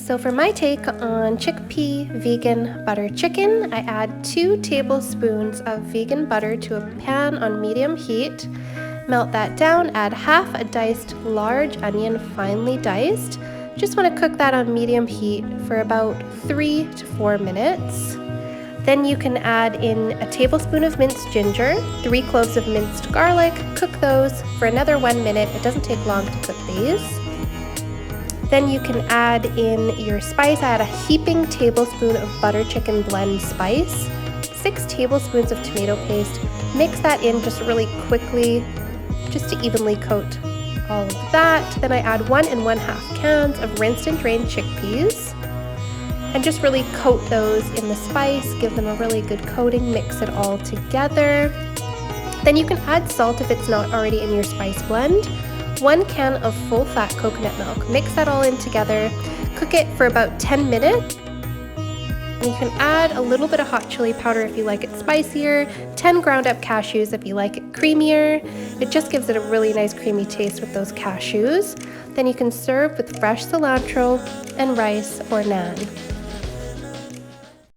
So for my take on chickpea vegan butter chicken, I add 2 tablespoons of vegan butter to a pan on medium heat. Melt that down, add half a diced large onion, finely diced. Just want to cook that on medium heat for about 3 to 4 minutes. Then you can add in a tablespoon of minced ginger, 3 cloves of minced garlic, cook those for another 1 minute. It doesn't take long to cook these. Then you can add in your spice. I add a heaping tablespoon of butter chicken blend spice, 6 tablespoons of tomato paste. Mix that in just really quickly, just to evenly coat all of that. Then I add 1 1/2 cans of rinsed and drained chickpeas and just really coat those in the spice, give them a really good coating, mix it all together. Then you can add salt if it's not already in your spice blend. 1 can of full fat coconut milk. Mix that all in together, cook it for about 10 minutes. And you can add a little bit of hot chili powder if you like it spicier, 10 ground up cashews if you like it creamier. It just gives it a really nice creamy taste with those cashews. Then you can serve with fresh cilantro and rice or naan.